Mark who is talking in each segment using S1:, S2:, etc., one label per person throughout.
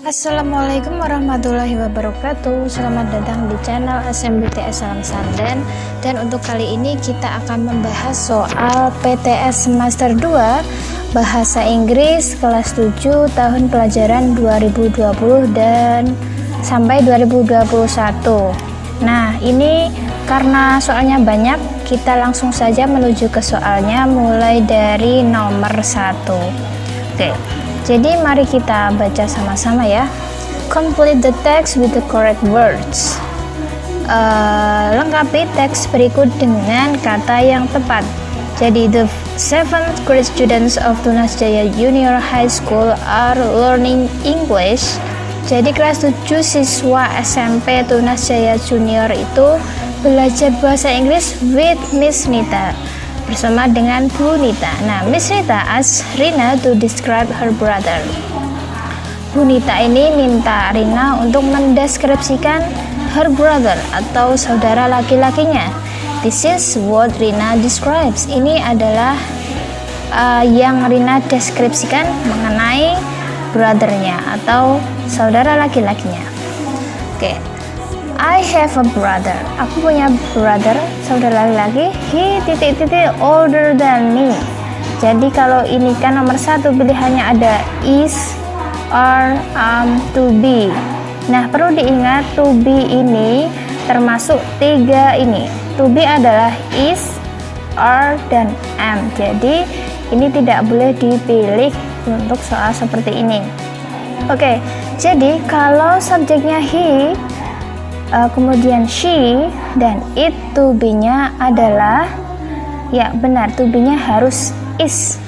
S1: Assalamualaikum warahmatullahi wabarakatuh. Selamat datang di channel SMBTS Salam Sardan. Dan untuk kali ini kita akan membahas soal PTS semester 2 Bahasa Inggris kelas 7 tahun pelajaran 2020 dan sampai 2021. Nah, ini karena soalnya banyak, kita langsung saja menuju ke soalnya mulai dari nomor 1. Oke. Jadi mari kita baca sama-sama ya. Complete the text with the correct words. Lengkapi teks berikut dengan kata yang tepat. Jadi the 7th grade students of Tunas Jaya Junior High School are learning English. Jadi kelas 7 siswa SMP Tunas Jaya Junior itu belajar bahasa Inggris with Miss Nita, bersama dengan Bu Nita. Nah, Miss Nita asks Rina to describe her brother. Bu Nita ini minta Rina untuk mendeskripsikan her brother atau saudara laki-lakinya. This is what Rina describes. Ini adalah yang Rina deskripsikan mengenai brothernya atau saudara laki-lakinya. Oke. I have a brother. Aku punya brother, saudara laki-laki. He older than me. Jadi kalau ini kan nomor 1 pilihannya ada is, are, to be. Nah, perlu diingat to be ini termasuk 3 ini. To be adalah is, are, dan am. Jadi ini tidak boleh dipilih untuk soal seperti ini. Oke, jadi kalau subjeknya he, kemudian she dan it, to be-nya adalah, ya benar, to be-nya harus is.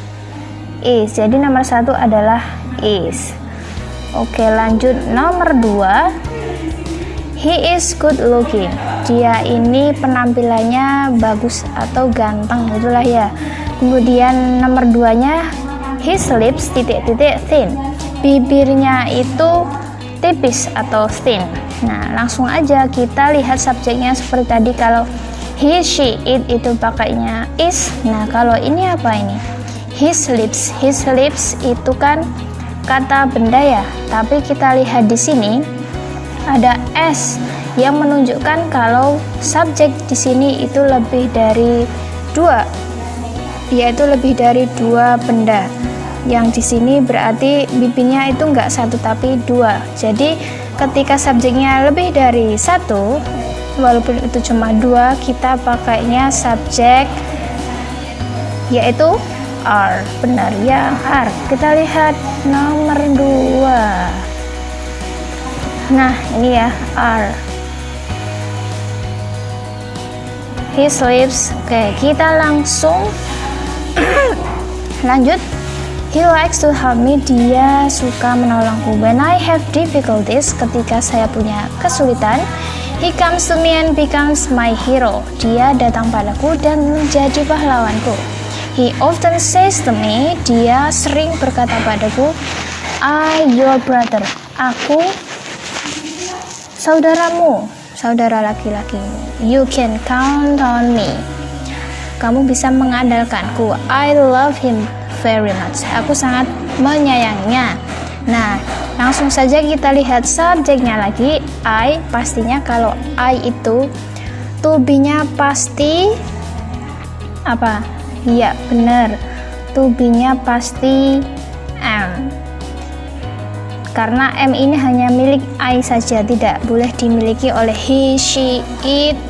S1: Jadi nomor 1 adalah is. Oke, lanjut nomor 2. He is good looking. Dia ini penampilannya bagus atau ganteng, itulah ya. Kemudian nomor 2-nya his lips thin. Bibirnya itu tipis atau thin. Nah, langsung aja kita lihat subjeknya seperti tadi. Kalau he, she, it itu pakainya is. Nah, kalau ini apa ini? His lips itu kan kata benda ya. Tapi kita lihat di sini ada s yang menunjukkan kalau subjek di sini itu lebih dari 2, yaitu lebih dari 2 benda. Yang di sini berarti bibirnya itu enggak 1 tapi 2. Jadi ketika subjeknya lebih dari 1, walaupun itu cuma 2, kita pakainya subjek yaitu are. Benar ya, are. Kita lihat nomor 2. Nah, ini ya, are. His lips. Oke, kita langsung lanjut. He likes to help me. Dia suka menolongku. When I have difficulties, ketika saya punya kesulitan, he comes to me and becomes my hero. Dia datang padaku dan menjadi pahlawanku. He often says to me. Dia sering berkata padaku, I your brother. Aku saudaramu, saudara laki-laki. You can count on me. Kamu bisa mengandalkanku. I love him very much. Aku sangat menyayanginya. Nah, langsung saja kita lihat subjeknya lagi. I, pastinya kalau I itu to be-nya pasti apa? Iya, benar. To be-nya pasti am. Karena M ini hanya milik I saja, tidak boleh dimiliki oleh he, she, it,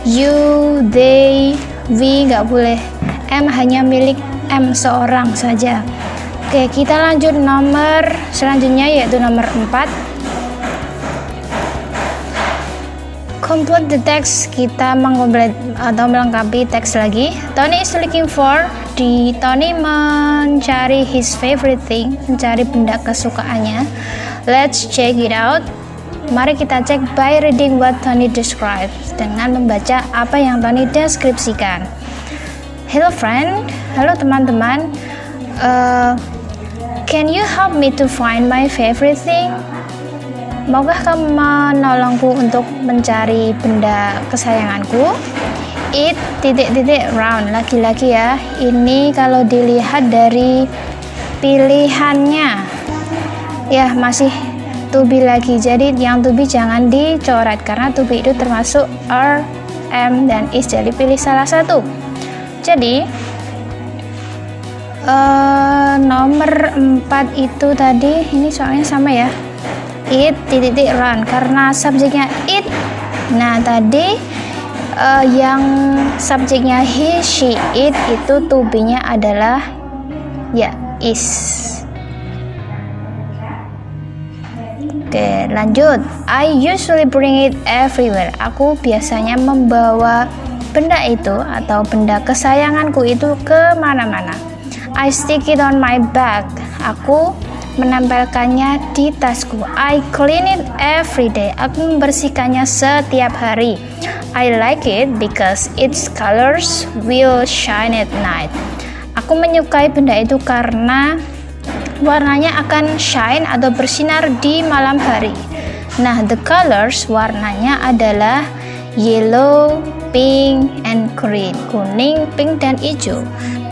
S1: you, they, we, nggak boleh. M hanya milik M seorang saja. Oke, kita lanjut nomor selanjutnya yaitu nomor 4. Complete the text. Kita mengomplit atau melengkapi teks lagi. Tony is looking for. Tony mencari his favorite thing, mencari benda kesukaannya. Let's check it out. Mari kita cek by reading what Tony describes, dengan membaca apa yang Tony deskripsikan. Hello friend, halo teman-teman. Can you help me to find my favorite thing? Maukah kamu menolongku untuk mencari benda kesayanganku? It round, laki-laki ya. Ini kalau dilihat dari pilihannya ya masih to be lagi. Jadi yang to be jangan dicoret karena to be itu termasuk are, am, dan is. Jadi pilih salah satu. Jadi nomor 4 itu tadi, ini soalnya sama ya, eat titik run karena subjeknya eat. Nah tadi yang subjeknya he, she, it itu to be nya adalah ya is. Oke, lanjut. I usually bring it everywhere. Aku biasanya membawa benda itu atau benda kesayanganku itu kemana-mana. I stick it on my bag. Aku menempelkannya di tasku. I clean it every day. Aku membersihkannya setiap hari. I like it because its colors will shine at night. Aku menyukai benda itu karena warnanya akan shine atau bersinar di malam hari. Nah, the colors warnanya adalah yellow, pink, and green. Kuning, pink, dan hijau.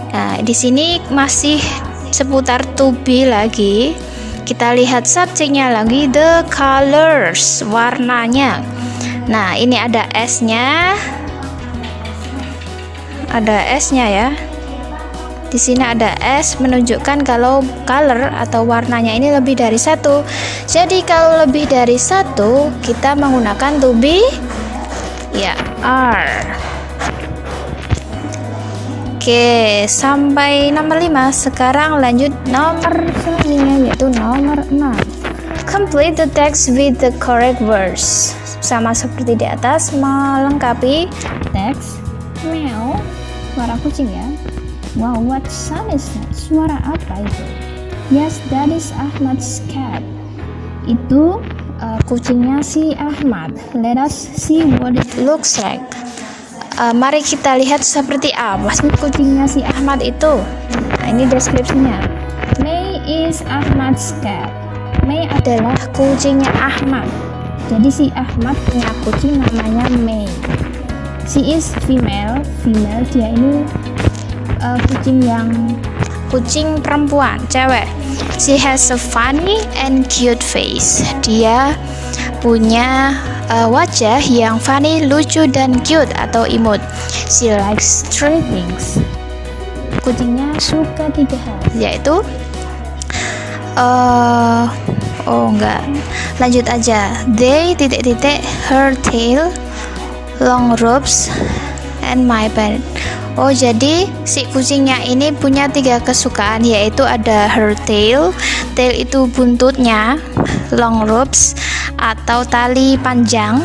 S1: Nah, di sini masih seputar to be lagi. Kita lihat subjeknya lagi, the colors, warnanya. Nah, ini ada S-nya. Ada S-nya ya. Di sini ada S menunjukkan kalau color atau warnanya ini lebih dari satu. Jadi kalau lebih dari satu, kita menggunakan to be ya are. Oke, sampai nomor 5. Sekarang lanjut nomor selanjutnya, yaitu nomor 6. Complete the text with the correct words. Sama seperti di atas, melengkapi teks. Meow, suara kucing ya. Wow, what sound is that? Suara apa itu? Yes, that is Ahmad's cat. Itu kucingnya si Ahmad. Let us see what it looks like. Mari kita lihat seperti apa sih kucingnya si Ahmad itu. Nah, ini deskripsinya. May is Ahmad's cat. May adalah kucingnya Ahmad. Jadi si Ahmad punya kucing namanya May. She is female. Female, dia ini kucing perempuan, cewek. She has a funny and cute face. Dia punya wajah yang funny, lucu, dan cute atau imut. She likes three things. Kucingnya suka 3 hal, yaitu lanjut aja. They her tail, long robes, and my pen. Oh, jadi si kucingnya ini punya 3 kesukaan, yaitu ada her tail. Tail itu buntutnya, long robes atau tali panjang,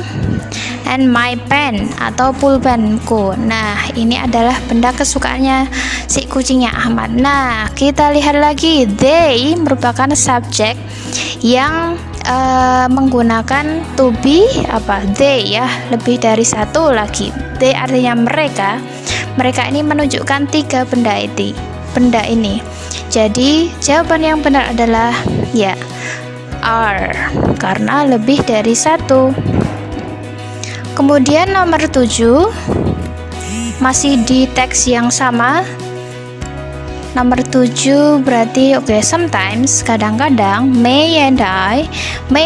S1: and my pen atau pulpenku. Nah, ini adalah benda kesukaannya si kucingnya Ahmad. Nah, kita lihat lagi. They merupakan subjek yang menggunakan to be apa? They ya, lebih dari satu lagi. They artinya mereka. Mereka ini menunjukkan 3 benda ini. Jadi jawaban yang benar adalah ya are, karena lebih dari satu. Kemudian nomor 7 masih di teks yang sama. Nomor 7 berarti sometimes, kadang-kadang, May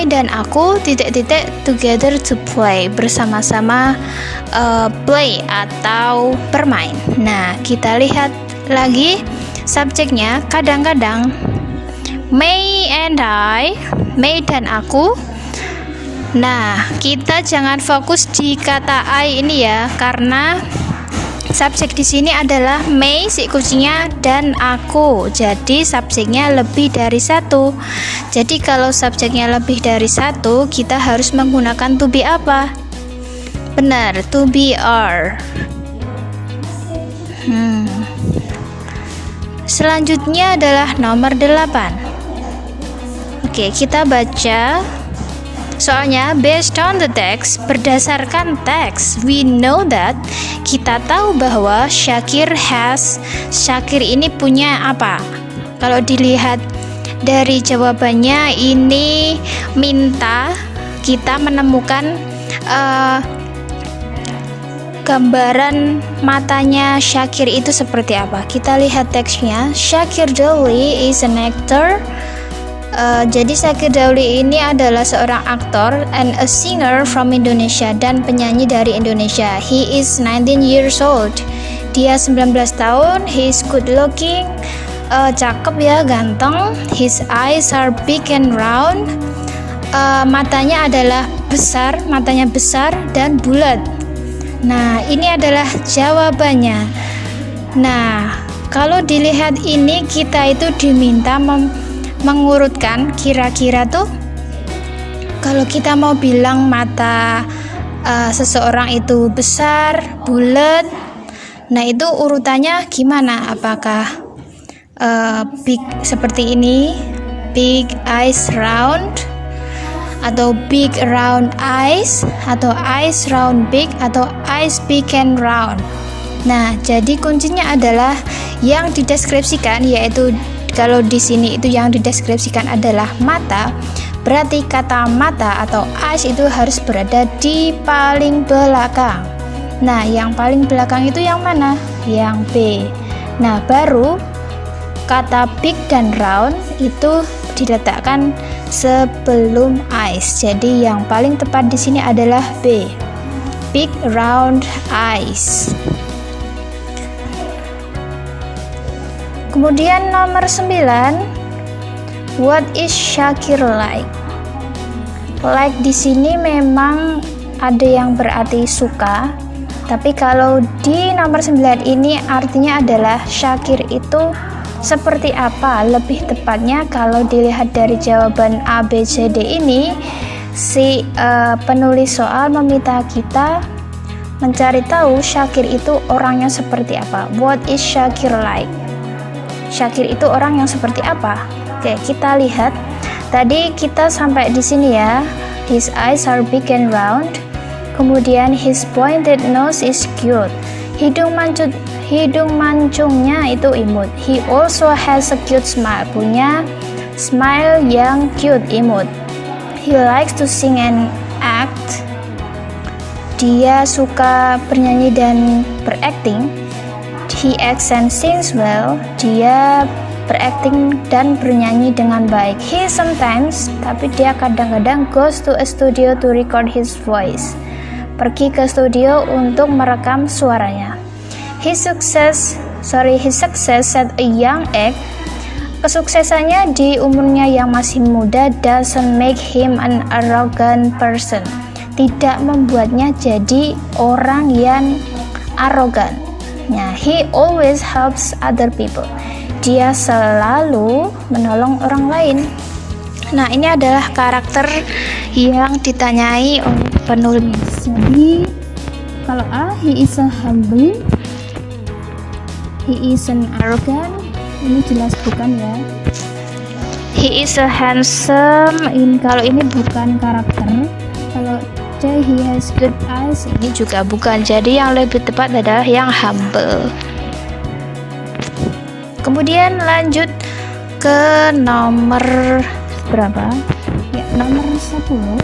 S1: dan aku together to play, bersama-sama play atau bermain. Nah, kita lihat lagi subjeknya, kadang-kadang, May dan aku. Nah, kita jangan fokus di kata I ini ya, karena subjek di sini adalah May, si kucingnya, dan aku. Jadi subjeknya lebih dari satu. Jadi kalau subjeknya lebih dari satu, kita harus menggunakan to be apa? Benar, to be are. Selanjutnya adalah nomor 8. Oke, kita baca. Soalnya based on the text, berdasarkan teks, we know that, kita tahu bahwa Syakir ini punya apa? Kalau dilihat dari jawabannya, ini minta kita menemukan gambaran matanya Syakir itu seperti apa. Kita lihat teksnya. Syakir Doli is an actor. Jadi Syakir Dauli ini adalah seorang aktor and a singer from Indonesia dan penyanyi dari Indonesia. He is 19 years old. Dia 19 tahun. He is good looking. Cakep ya, ganteng. His eyes are big and round. Matanya adalah besar, matanya besar dan bulat. Nah, ini adalah jawabannya. Nah, kalau dilihat ini kita itu diminta mengurutkan kira-kira tuh kalau kita mau bilang mata seseorang itu besar, bulat. Nah, itu urutannya gimana? Apakah big seperti ini, big eyes round, atau big round eyes, atau eyes round big, atau eyes big and round. Nah, jadi kuncinya adalah yang dideskripsikan, yaitu kalau di sini itu yang dideskripsikan adalah mata, berarti kata mata atau eyes itu harus berada di paling belakang. Nah, yang paling belakang itu yang mana? Yang B. Nah, baru kata big dan round itu diletakkan sebelum eyes. Jadi yang paling tepat di sini adalah B. Big round eyes. Kemudian nomor 9, what is Syakir like? Like di sini memang ada yang berarti suka, tapi kalau di nomor 9 ini artinya adalah Syakir itu seperti apa? Lebih tepatnya kalau dilihat dari jawaban A, B, C, D ini, si penulis soal meminta kita mencari tahu Syakir itu orangnya seperti apa. What is Syakir like? Syakir itu orang yang seperti apa? Oke, kita lihat. Tadi kita sampai di sini ya. His eyes are big and round. Kemudian his pointed nose is cute. Hidung mancungnya itu imut. He also has a cute smile. Punya smile yang cute, imut. He likes to sing and act. Dia suka bernyanyi dan berakting. He acts and sings well. Dia berakting dan bernyanyi dengan baik. He sometimes, tapi dia kadang-kadang goes to a studio to record his voice. Pergi ke studio untuk merekam suaranya. His success at a young age. Kesuksesannya di umurnya yang masih muda doesn't make him an arrogant person. Tidak membuatnya jadi orang yang arogan. Nah, he always helps other people. Dia selalu menolong orang lain. Nah, ini adalah karakter yang ditanyai oleh penulis. Jadi, kalau A, he is a humble, he is an arrogant. Ini jelas bukan ya. He is a handsome. Kalau ini bukan karakter. Kalau he has good eyes, ini juga bukan. Jadi yang lebih tepat adalah yang humble. Kemudian lanjut ke nomor berapa? Ya, nomor 10.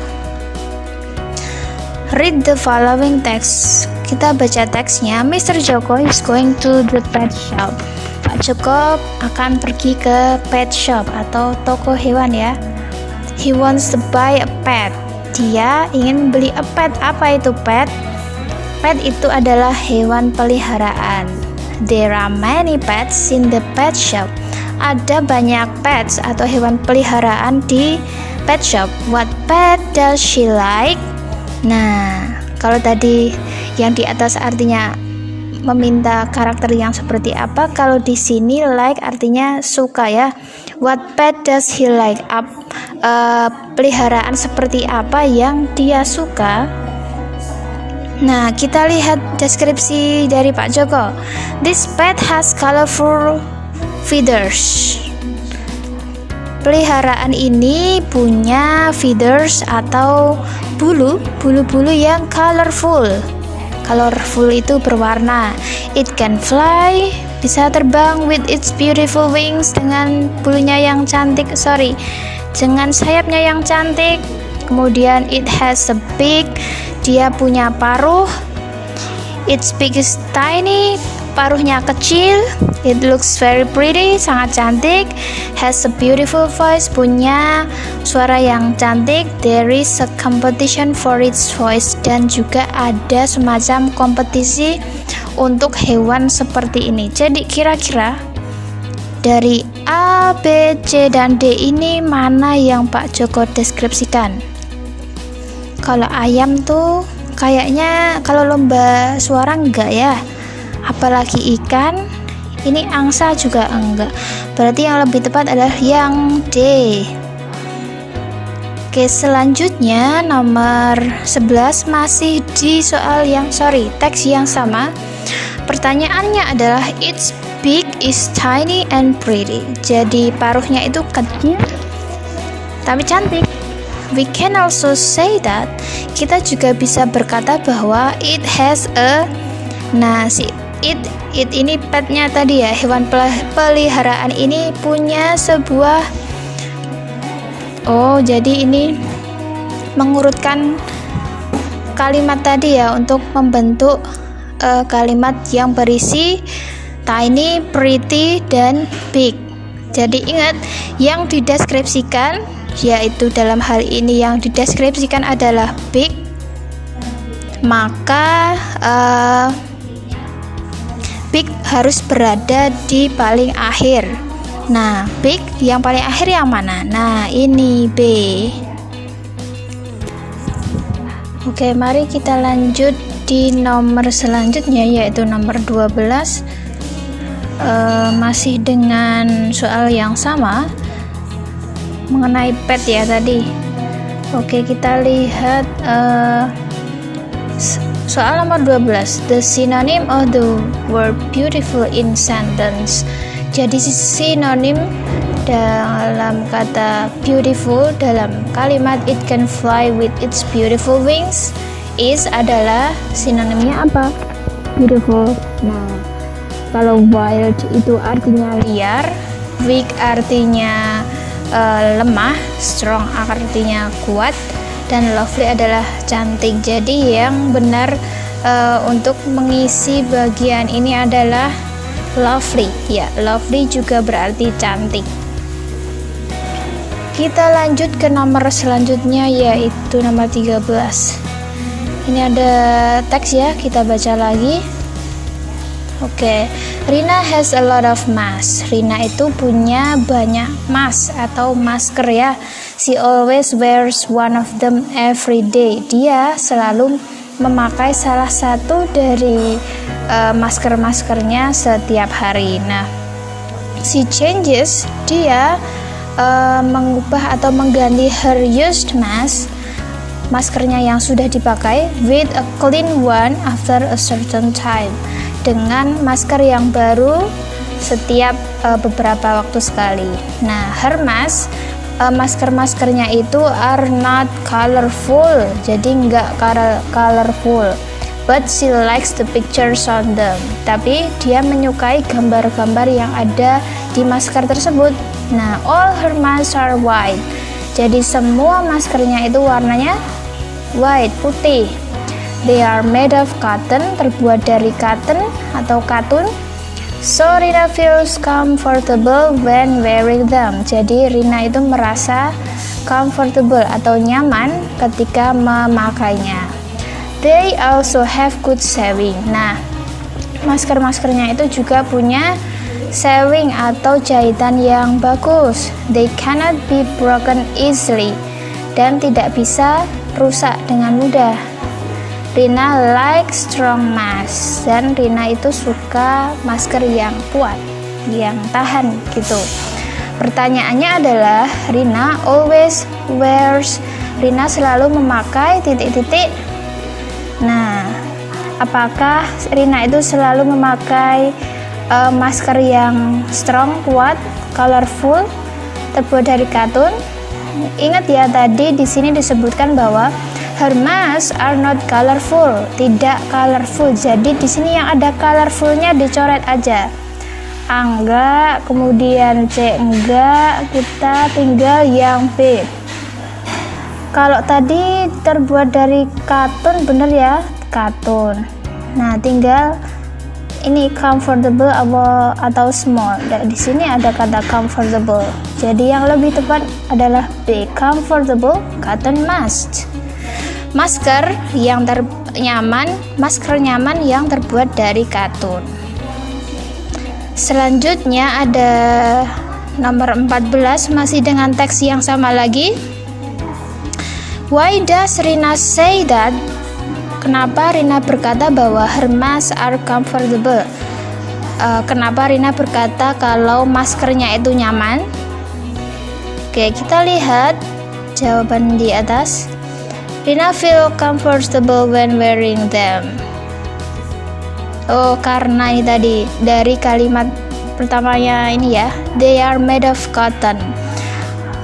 S1: Read the following text. Kita baca teksnya. Mr. Joko is going to the pet shop. Pak Joko akan pergi ke pet shop atau toko hewan ya. He wants to buy a pet. Dia ingin beli a pet. Apa itu pet? Pet itu adalah hewan peliharaan. There are many pets in the pet shop. Ada banyak pets atau hewan peliharaan di pet shop. What pet does she like? Nah, kalau tadi yang di atas artinya meminta karakter yang seperti apa, kalau di sini like artinya suka ya. What pet does he like? Peliharaan seperti apa yang dia suka? Nah, kita lihat deskripsi dari Pak Joko. This pet has colorful feathers. Peliharaan ini punya feathers atau bulu-bulu yang colorful. Colorful itu berwarna. It can fly, bisa terbang with its beautiful wings, dengan bulunya yang cantik, dengan sayapnya yang cantik. Kemudian it has a beak, dia punya paruh. Its beak is tiny, paruhnya kecil. It looks very pretty, sangat cantik. Has a beautiful voice, punya suara yang cantik. There is a competition for its voice, dan juga ada semacam kompetisi untuk hewan seperti ini. Jadi kira-kira dari A, B, C, dan D ini mana yang Pak Joko deskripsikan? Kalau ayam tuh kayaknya kalau lomba suara enggak ya, apalagi ikan, ini angsa juga enggak. Berarti yang lebih tepat adalah yang D. Oke, selanjutnya nomor 11 masih di teks yang sama. Pertanyaannya adalah its beak is tiny and pretty. Jadi paruhnya itu kecil tapi cantik. We can also say that, kita juga bisa berkata bahwa it has a, nah si it ini petnya tadi ya, hewan peliharaan ini punya sebuah, jadi ini mengurutkan kalimat tadi ya untuk membentuk kalimat yang berisi tiny, pretty, dan big. Jadi ingat, yang dideskripsikan, yaitu dalam hal ini yang dideskripsikan adalah big, maka big harus berada di paling akhir. Nah, big yang paling akhir yang mana? Nah, ini B. Oke, mari kita lanjut di nomor selanjutnya, yaitu nomor 12. Masih dengan soal yang sama mengenai pet ya tadi. Oke, kita lihat soal nomor 12. The synonym of the word beautiful in sentence. Jadi sinonim dalam kata beautiful dalam kalimat it can fly with its beautiful wings adalah sinonimnya apa? Beautiful. Nah, kalau wild itu artinya liar, weak artinya lemah, strong artinya kuat, dan lovely adalah cantik. Jadi yang benar untuk mengisi bagian ini adalah lovely. Ya, lovely juga berarti cantik. Kita lanjut ke nomor selanjutnya, yaitu nomor 13. Ini ada teks ya, kita baca lagi. Oke, Rina has a lot of mask. Rina itu punya banyak mask atau masker ya. She always wears one of them every day. Dia selalu memakai salah satu dari masker-maskernya setiap hari. Nah, she changes, dia mengubah atau mengganti her used mask, maskernya yang sudah dipakai, with a clean one after a certain time, dengan masker yang baru setiap beberapa waktu sekali. Nah, her mask, masker-maskernya itu are not colorful, jadi nggak colorful, but she likes the pictures on them. Tapi dia menyukai gambar-gambar yang ada di masker tersebut. Nah, all her masks are white, jadi semua maskernya itu warnanya white, putih. They are made of cotton, terbuat dari cotton atau katun. So Rina feels comfortable when wearing them. Jadi Rina itu merasa comfortable atau nyaman ketika memakainya. They also have good sewing. Nah, masker-maskernya itu juga punya sewing atau jahitan yang bagus. They cannot be broken easily, dan tidak bisa rusak dengan mudah. Rina like strong mask, dan Rina itu suka masker yang kuat, yang tahan gitu. Pertanyaannya adalah Rina always wears, Rina selalu memakai titik-titik. Nah, apakah Rina itu selalu memakai masker yang strong, kuat, colorful, terbuat dari katun? Ingat ya, tadi di sini disebutkan bahwa her masks are not colorful, tidak colorful. Jadi di sini yang ada colorfulnya dicoret aja. A enggak, kemudian C enggak, kita tinggal yang B. Kalau tadi terbuat dari katun, bener ya, katun. Nah, tinggal ini comfortable atau small. Dan di sini ada kata comfortable. Jadi yang lebih tepat adalah B, comfortable cotton mask. Masker nyaman yang terbuat dari katun. Selanjutnya ada nomor 14, masih dengan teks yang sama lagi. Why does Rina say that? Kenapa Rina berkata bahwa her masks are comfortable? Kenapa Rina berkata kalau maskernya itu nyaman? Oke, kita lihat jawaban di atas. Rina feel comfortable when wearing them. Oh, karena ini tadi dari kalimat pertamanya ini ya, they are made of cotton.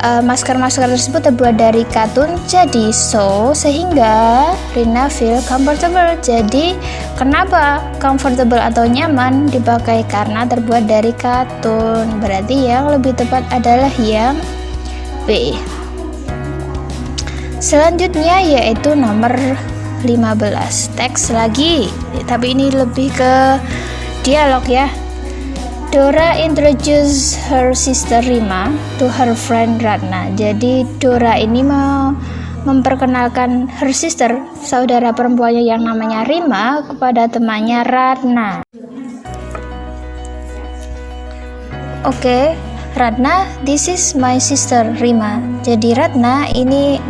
S1: Masker-masker tersebut terbuat dari katun, jadi sehingga Rina feel comfortable. Jadi kenapa comfortable atau nyaman dipakai? Karena terbuat dari katun. Berarti yang lebih tepat adalah yang B. Selanjutnya yaitu nomor 15, teks lagi, tapi ini lebih ke dialog ya. Dora introduce her sister Rima to her friend Ratna. Jadi Dora ini mau memperkenalkan her sister, saudara perempuannya yang namanya Rima, kepada temannya Ratna. Oke, Ratna, this is my sister Rima. Jadi Ratna ini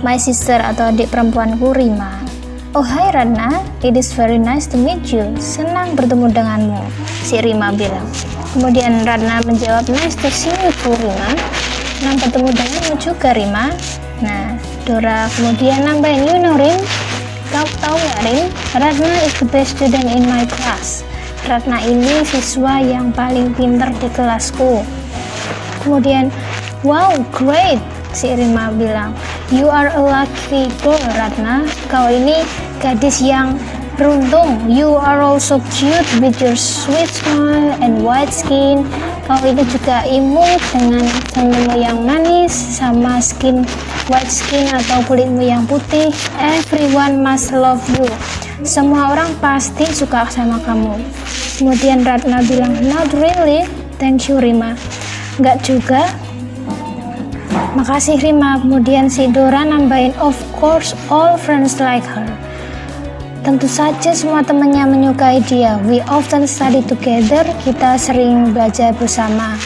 S1: my sister atau adik perempuanku Rima. Oh hai Ratna, it is very nice to meet you. Senang bertemu denganmu, si Rima bilang. Kemudian Ratna menjawab, nice to see you too Rima. Senang bertemu denganmu juga Rima. Nah, Dora kemudian nambahin, you know Rim, kau tahu ya Rim, Ratna is the best student in my class. Ratna ini siswa yang paling pintar di kelasku. Kemudian, wow great, si Rima bilang, you are a lucky girl Ratna. Kau ini gadis yang beruntung. You are also cute with your sweet smile and white skin. Kau ini juga imut dengan senyummu yang manis sama white skin atau kulitmu yang putih. Everyone must love you. Semua orang pasti suka sama kamu. Kemudian Ratna bilang, not really, thank you Rima. Enggak juga. Makasih Rima. Kemudian si Dora nambahin, of course all friends like her. Tentu saja semua temannya menyukai dia. We often study together. Kita sering belajar bersama.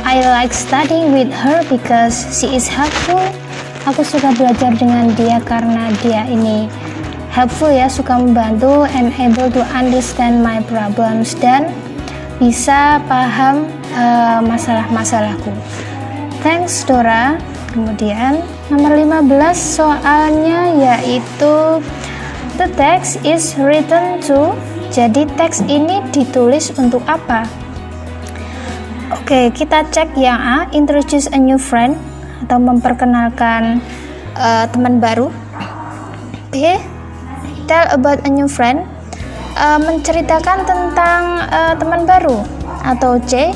S1: I like studying with her because she is helpful. Aku suka belajar dengan dia karena dia ini helpful ya, suka membantu, and able to understand my problems, dan bisa paham masalah-masalahku. Thanks Dora. Kemudian nomor 15 soalnya yaitu the text is written to. Jadi teks ini ditulis untuk apa? Oke, kita cek yang A, introduce a new friend atau memperkenalkan teman baru. B, tell about a new friend, menceritakan tentang teman baru. Atau C,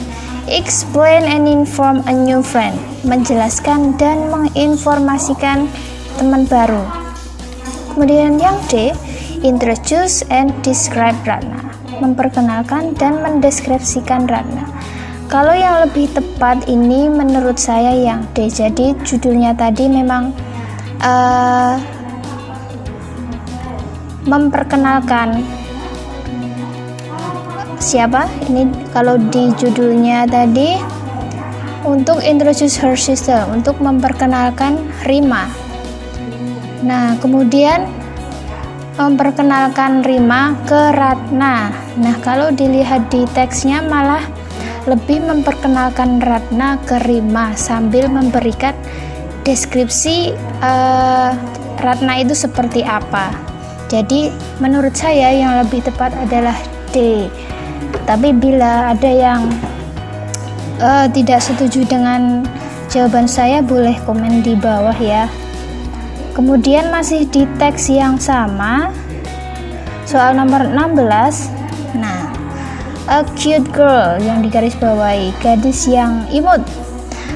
S1: explain and inform a new friend, menjelaskan dan menginformasikan teman baru. Kemudian yang D, introduce and describe Ratna, memperkenalkan dan mendeskripsikan Ratna. Kalau yang lebih tepat ini menurut saya yang D. Jadi judulnya tadi memang memperkenalkan siapa? Ini kalau di judulnya tadi untuk introduce her sister, untuk memperkenalkan Rima. Nah, kemudian memperkenalkan Rima ke Ratna. Nah, kalau dilihat di teksnya malah lebih memperkenalkan Ratna ke Rima sambil memberikan deskripsi Ratna itu seperti apa. Jadi menurut saya yang lebih tepat adalah D. Tapi bila ada yang tidak setuju dengan jawaban saya, boleh komen di bawah ya. Kemudian masih di teks yang sama, soal nomor 16. Nah, a cute girl yang digarisbawahi, gadis yang imut.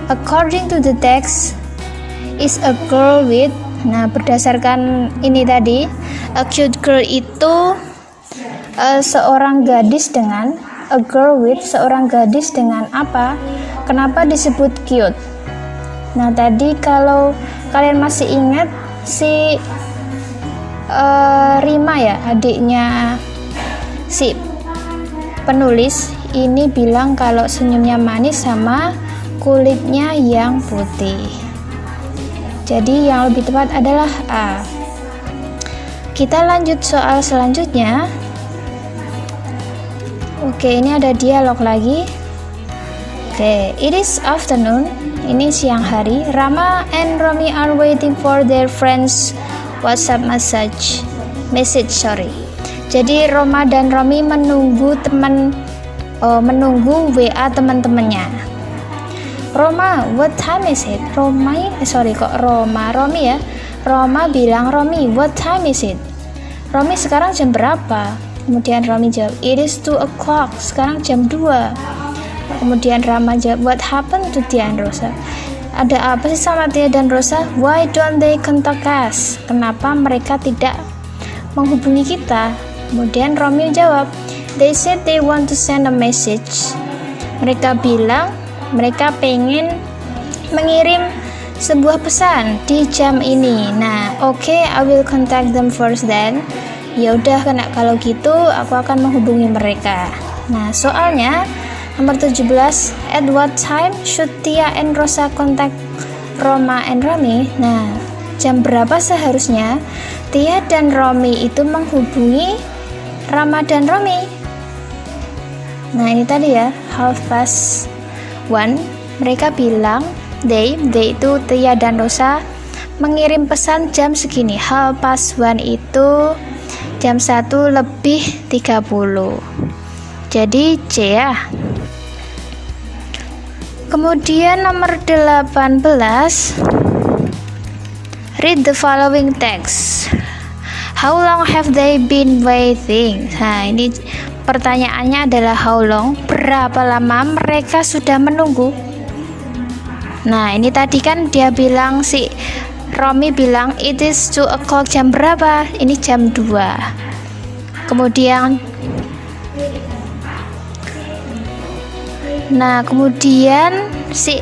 S1: According to the text, is a girl with. Nah, berdasarkan ini tadi, a cute girl itu seorang gadis dengan a girl with, seorang gadis dengan apa? Kenapa disebut cute? Nah, tadi kalau kalian masih ingat si Rima ya, adiknya si penulis ini bilang kalau senyumnya manis sama kulitnya yang putih. Jadi yang lebih tepat adalah A. Kita lanjut soal selanjutnya. Oke, ini ada dialog lagi. Oke, it is afternoon. Ini siang hari. Rama and Romi are waiting for their friends WhatsApp message. Jadi Roma dan Romi menunggu WA teman-temannya. Roma, what time is it? Romi ya. Roma bilang, Romi, what time is it? Romi, sekarang jam berapa? Kemudian Romi jawab, it is 2 o'clock. Sekarang jam 2. Kemudian Rama jawab, what happened to Tia and Rosa? Ada apa sih sama Tia dan Rosa? Why don't they contact us? Kenapa mereka tidak menghubungi kita? Kemudian Romi jawab, they said they want to send a message. Mereka bilang mereka pengen mengirim sebuah pesan di jam ini. Nah, okay, I will contact them first then. Ya udah, kalau gitu aku akan menghubungi mereka. Nah, soalnya nomor 17, at what time should Tia and Rosa contact Roma and Romi? Nah, jam berapa seharusnya Tia dan Romi itu menghubungi Rama dan Romi? Nah, ini tadi ya, 1:30. Mereka bilang they itu Tia dan Rosa mengirim pesan jam segini. 1:30 itu jam 1:30. Jadi C ya. Kemudian nomor 18, read the following text. How long have they been waiting? Nah, ini pertanyaannya adalah how long, berapa lama mereka sudah menunggu. Nah, ini tadi kan dia bilang, si Romi bilang it is 2 o'clock, jam berapa? Ini jam 2. Kemudian si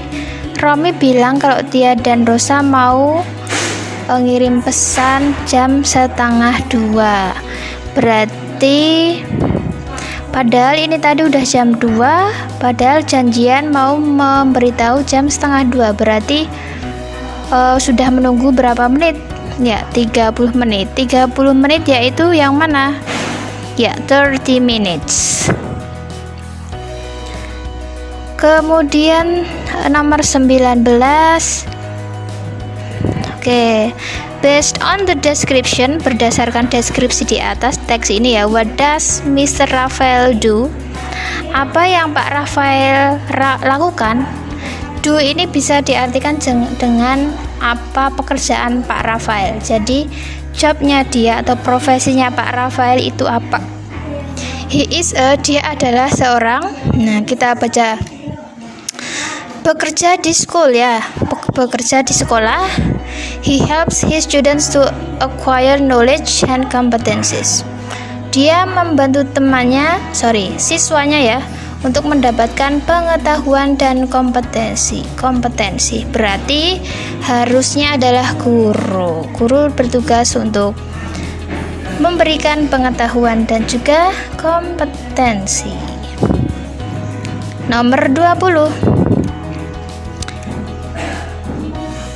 S1: Romi bilang kalau Tia dan Rosa mau ngirim pesan jam 1:30. Berarti padahal ini tadi udah jam 2, padahal janjian mau memberitahu jam 1:30. Berarti sudah menunggu berapa menit? Ya, 30 menit. 30 menit yaitu yang mana? Ya, 30 minutes. Kemudian nomor 19. Oke, based on the description, berdasarkan deskripsi di atas teks ini ya, what does Mr. Raphael do? Apa yang Pak Raphael lakukan? Do ini bisa diartikan dengan apa pekerjaan Pak Raphael. Jadi jobnya dia atau profesinya Pak Raphael itu apa? Dia adalah seorang, nah kita baca, bekerja di school ya, bekerja di sekolah. He helps his students to acquire knowledge and competencies. Dia membantu siswanya ya, untuk mendapatkan pengetahuan dan kompetensi. Berarti harusnya adalah guru. Guru bertugas untuk memberikan pengetahuan dan juga kompetensi. Nomor 20.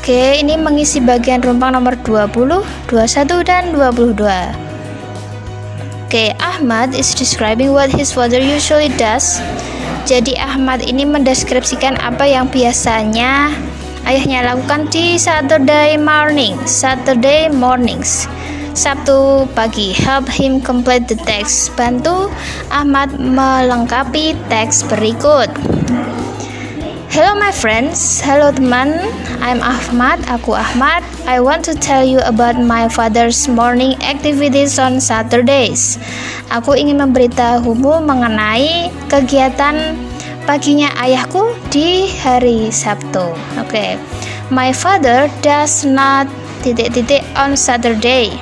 S1: Oke, ini mengisi bagian rumpang nomor 20, 21, dan 22. Oke, Ahmad is describing what his father usually does. Jadi Ahmad ini mendeskripsikan apa yang biasanya ayahnya lakukan di Saturday mornings. Sabtu pagi. Help him complete the text. Bantu Ahmad melengkapi teks berikut. Hello my friends, halo teman, I'm Ahmad, aku Ahmad. I want to tell you about my father's morning activities on Saturdays. Aku ingin memberitahumu mengenai kegiatan paginya ayahku di hari Sabtu. Oke. My father does not on Saturday.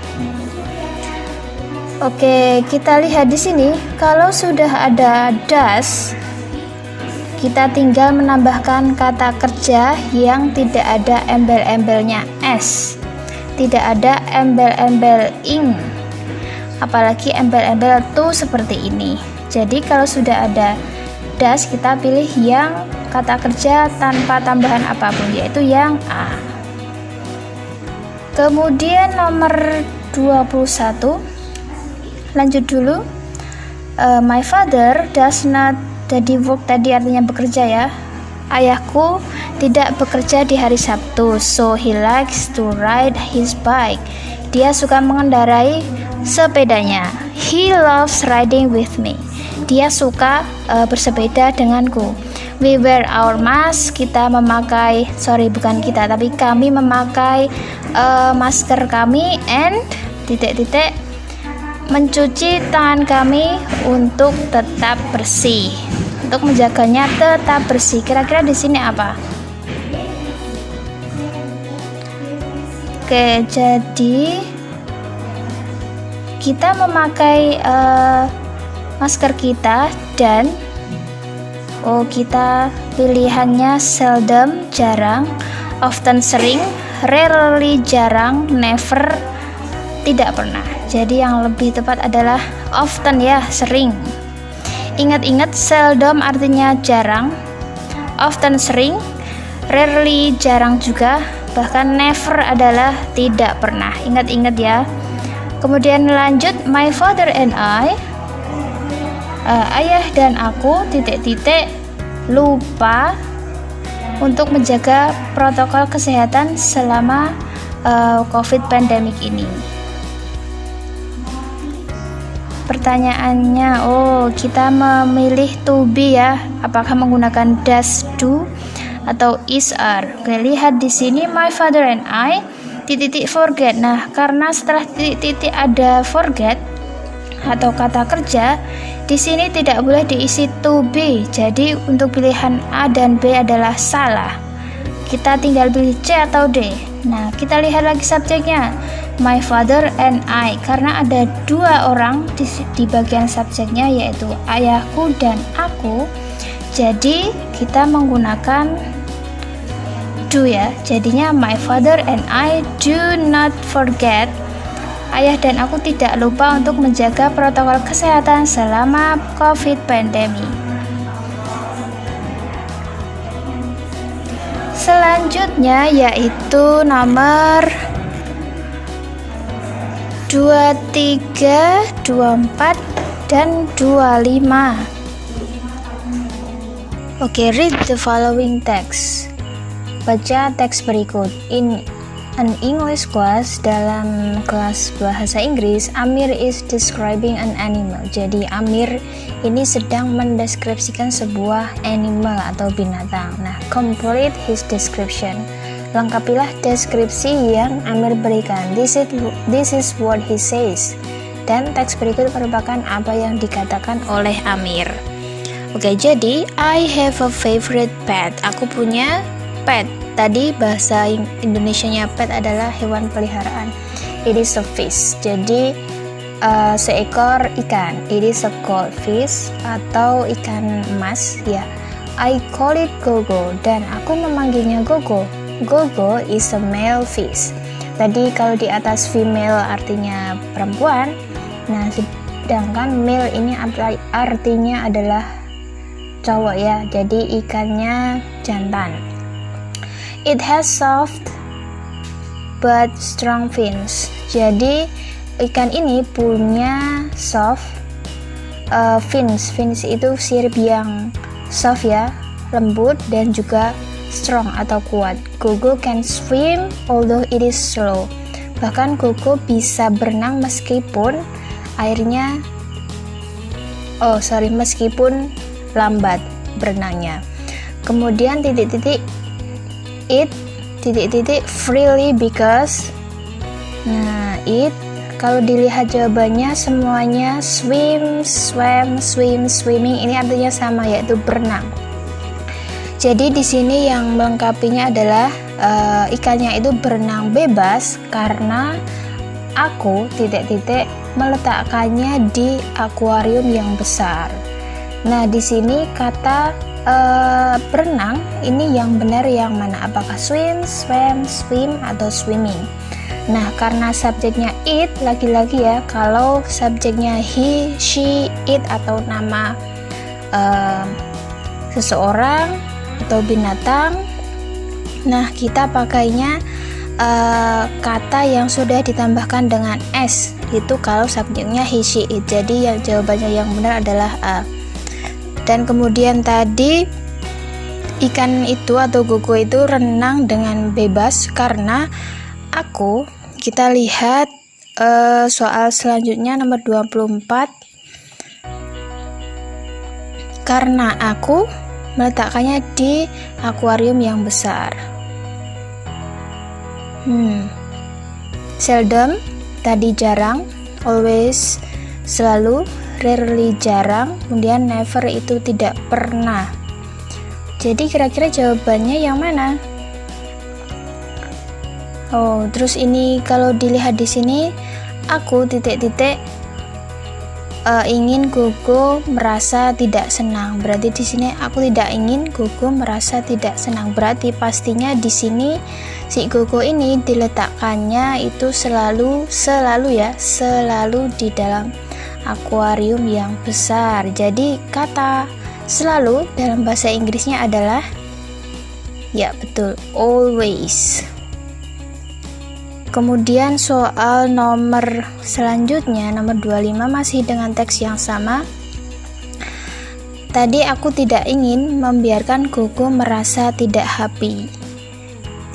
S1: Oke, kita lihat di sini. Kalau sudah ada does, kita tinggal menambahkan kata kerja yang tidak ada embel-embelnya s, tidak ada embel-embel ing, apalagi embel-embel to seperti ini. Jadi kalau sudah ada does, kita pilih yang kata kerja tanpa tambahan apapun, yaitu yang a. Kemudian nomor 21, lanjut dulu. My father does not, jadi work tadi artinya bekerja ya. Ayahku tidak bekerja di hari Sabtu, so he likes to ride his bike. Dia suka mengendarai sepedanya. He loves riding with me. Dia suka bersepeda denganku. We wear our mask. Kita memakai, bukan kita, tapi kami memakai masker kami, and mencuci tangan kami untuk tetap bersih, untuk menjaganya tetap bersih. Kira-kira di sini apa? Oke, jadi kita memakai masker kita, dan kita pilihannya seldom, jarang, often, sering, rarely, jarang, never, tidak pernah. Jadi yang lebih tepat adalah often ya, sering. Ingat-ingat, seldom artinya jarang, often sering, rarely jarang juga, bahkan never adalah tidak pernah. Ingat-ingat ya. Kemudian lanjut, my father and I, ayah dan aku, lupa untuk menjaga protokol kesehatan selama COVID pandemic ini. Pertanyaannya, kita memilih to be ya, apakah menggunakan does, do, atau is, are. Oke, lihat di sini, my father and I forget. Nah, karena setelah ada forget atau kata kerja, di sini tidak boleh diisi to be. Jadi untuk pilihan A dan B adalah salah. Kita tinggal pilih C atau D. Nah, kita lihat lagi subjeknya, my father and I, karena ada dua orang di bagian subjeknya, yaitu ayahku dan aku. Jadi kita menggunakan do ya. Jadinya my father and I do not forget. Ayah dan aku tidak lupa untuk menjaga protokol kesehatan selama COVID pandemi. Selanjutnya yaitu nomor 23, 24, dan 25. Oke, read the following text. Baca teks berikut. In an English class, dalam kelas bahasa Inggris, Amir is describing an animal. Jadi Amir ini sedang mendeskripsikan sebuah animal atau binatang. Nah, complete his description. Lengkapilah deskripsi yang Amir berikan. This is what he says. Dan teks berikut merupakan apa yang dikatakan oleh Amir. Oke, jadi I have a favorite pet. Aku punya pet. Tadi bahasa Indonesianya pet adalah hewan peliharaan. It is a fish. Jadi seekor ikan. It is a goldfish atau ikan emas ya. I call it Gogo dan aku memanggilnya Gogo. Gogo is a male fish. Tadi kalau di atas female artinya perempuan. Nah, sedangkan male ini artinya adalah cowok ya. Jadi ikannya jantan. It has soft but strong fins. Jadi ikan ini punya soft fins. Fins itu sirip yang soft ya, lembut dan juga strong atau kuat. Gogo can swim although it is slow. Bahkan Gogo bisa berenang meskipun airnya meskipun lambat berenangnya. Kemudian it freely because. Nah, it kalau dilihat jawabannya semuanya swim, swam, swim, swimming, ini artinya sama, yaitu berenang. Jadi di sini yang melengkapinya adalah ikannya itu berenang bebas karena aku titik-titik meletakkannya di akuarium yang besar. Nah, di sini kata berenang ini yang benar yang mana? Apakah swim, swam, swim, atau swimming? Nah, karena subjeknya it, lagi-lagi ya, kalau subjeknya he, she, it, atau nama seseorang atau binatang, nah kita pakainya kata yang sudah ditambahkan dengan s, itu kalau subjeknya he, she, it. Jadi yang jawabannya yang benar adalah A. Dan kemudian tadi ikan itu atau gogo itu renang dengan bebas karena aku, kita lihat soal selanjutnya nomor 24. Karena aku meletakkannya di akuarium yang besar. Seldom, tadi jarang, always, selalu, rarely jarang, kemudian never itu tidak pernah. Jadi kira-kira jawabannya yang mana? Oh, terus ini kalau dilihat di sini, aku titik-titik ingin gogo merasa tidak senang. Berarti di sini aku tidak ingin gogo merasa tidak senang. Berarti pastinya di sini si gogo ini diletakkannya itu selalu di dalam akuarium yang besar. Jadi kata selalu dalam bahasa Inggrisnya adalah, ya betul, always. Kemudian soal nomor selanjutnya, nomor 25, masih dengan teks yang sama. Tadi aku tidak ingin membiarkan gogo merasa tidak happy,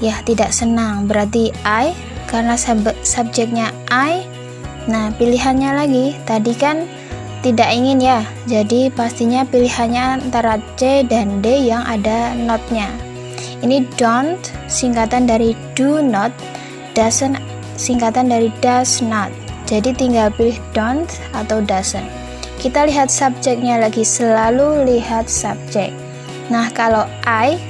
S1: ya tidak senang. Berarti I, karena subjeknya I. Nah, pilihannya lagi, tadi kan tidak ingin ya, jadi pastinya pilihannya antara C dan D yang ada notnya. Ini don't, singkatan dari do not, doesn't, singkatan dari does not. Jadi tinggal pilih don't atau doesn't. Kita lihat subjeknya lagi, selalu lihat subjek. Nah, kalau I,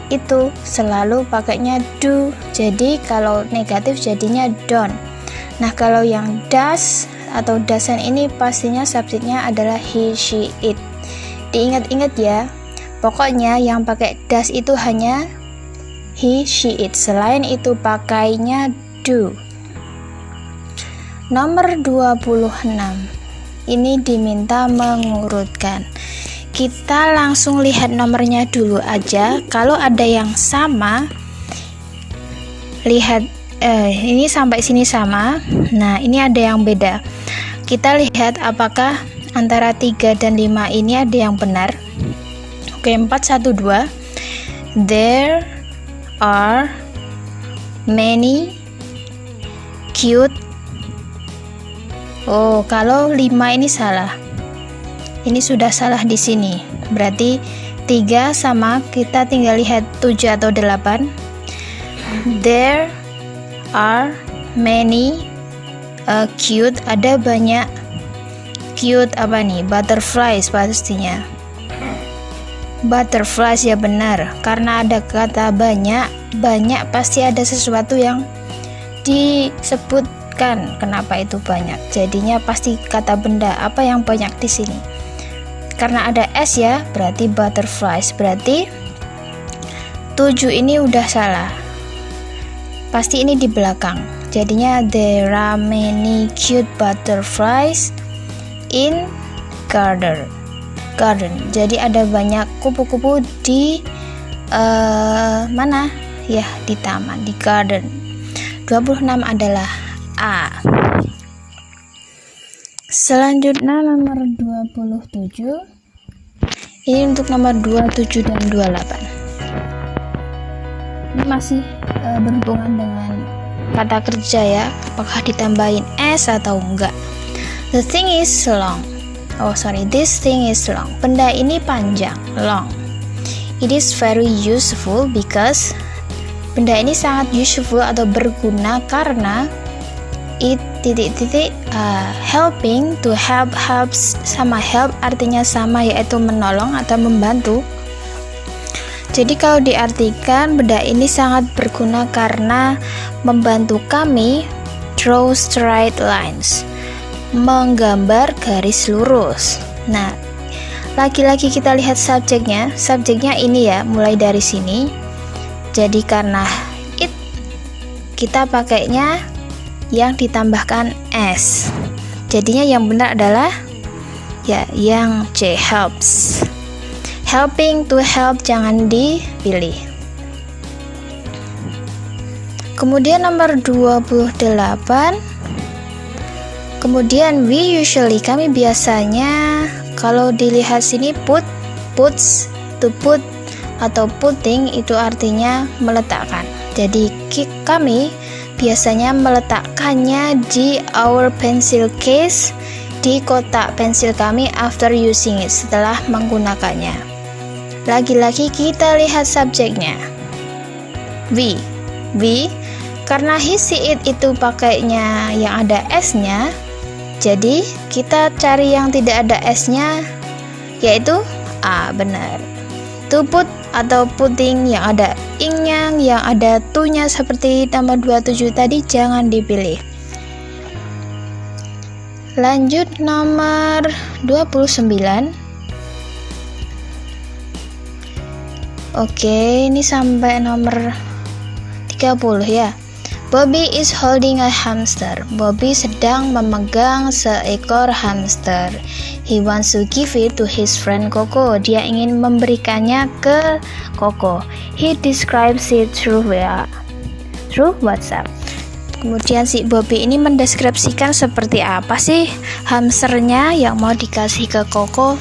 S1: itu selalu pakainya do, jadi kalau negatif jadinya don't. Nah, kalau yang does atau doesn't ini pastinya subjeknya adalah he, she, it. Diingat-ingat ya, pokoknya yang pakai does itu hanya he, she, it. Selain itu pakainya do. Nomor 26. Ini diminta mengurutkan. Kita langsung lihat nomornya dulu aja. Kalau ada yang sama, lihat ini sampai sini sama. Nah, ini ada yang beda. Kita lihat apakah antara 3 dan 5 ini ada yang benar. Oke, 4, 1, 2. There are many cute. Oh, kalau 5 ini salah. Ini sudah salah di sini. Berarti 3 sama, kita tinggal lihat 7 atau 8. There are many cute, ada banyak cute apa nih? Butterflies pastinya. Butterflies ya benar, karena ada kata banyak pasti ada sesuatu yang disebutkan kenapa itu banyak. Jadinya pasti kata benda, apa yang banyak di sini. Karena ada s ya, berarti butterflies. Berarti 7 ini udah salah. Pasti ini di belakang. Jadinya there are many cute butterflies in garden. Jadi ada banyak kupu-kupu di mana? Ya, di taman, di garden. 26 adalah A. Selanjutnya nomor 27. Ini untuk nomor 27 dan 28. Ini masih berhubungan dengan kata kerja ya, apakah ditambahin s atau enggak. This thing is long. Benda ini panjang, long. It is very useful because, benda ini sangat useful atau berguna karena it helping, to help, helps sama help artinya sama, yaitu menolong atau membantu. Jadi kalau diartikan, benda ini sangat berguna karena membantu kami draw straight lines, menggambar garis lurus. Nah, lagi-lagi kita lihat subjeknya. Subjeknya ini ya, mulai dari sini. Jadi karena it, kita pakainya yang ditambahkan s. Jadinya yang benar adalah ya yang C, helps. Helping, to help, jangan dipilih. Kemudian nomor 28. Kemudian we usually, kami biasanya, kalau dilihat sini puts, to put atau putting itu artinya meletakkan. Jadi kami biasanya meletakkannya di our pencil case, di kotak pensil kami after using it, setelah menggunakannya. Lagi-lagi kita lihat subjeknya. We, karena he, she, it itu pakainya yang ada s-nya, jadi kita cari yang tidak ada s-nya, yaitu A, benar. To put atau putting yang ada ing-nya, yang ada to-nya seperti nomor 27 tadi, jangan dipilih. Lanjut nomor 29. Oke, ini sampai nomor 30 ya. Bobby is holding a hamster. Bobby sedang memegang seekor hamster. He wants to give it to his friend Coco. Dia ingin memberikannya ke Coco. He describes it through WhatsApp. Kemudian si Bobby ini mendeskripsikan seperti apa sih hamsternya yang mau dikasih ke Coco.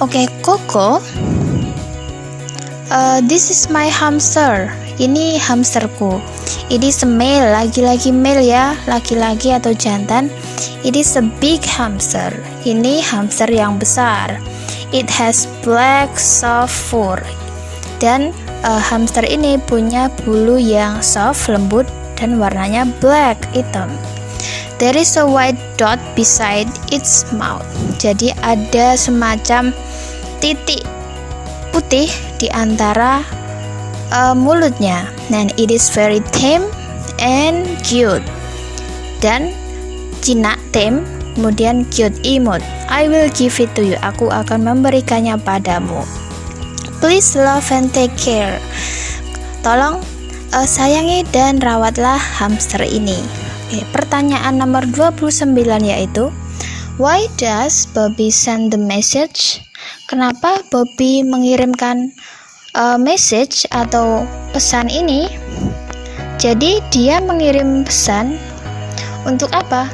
S1: Oke, Coco, this is my hamster. Ini hamsterku. It is a male, lagi-lagi male ya, laki-laki atau jantan. It is a big hamster. Ini hamster yang besar. It has black soft fur. Dan hamster ini punya bulu yang soft, lembut, dan warnanya black, hitam. There is a white dot beside its mouth. Jadi ada semacam titik putih di antara mulutnya. Dan it is very tame and cute. Dan jinak, tame, kemudian cute, imut. I will give it to you. Aku akan memberikannya padamu. Please love and take care. Tolong sayangi dan rawatlah hamster ini. Oke, pertanyaan nomor 29 yaitu, why does Bobby send the message? Kenapa Bobby mengirimkan message atau pesan ini? Jadi dia mengirim pesan untuk apa?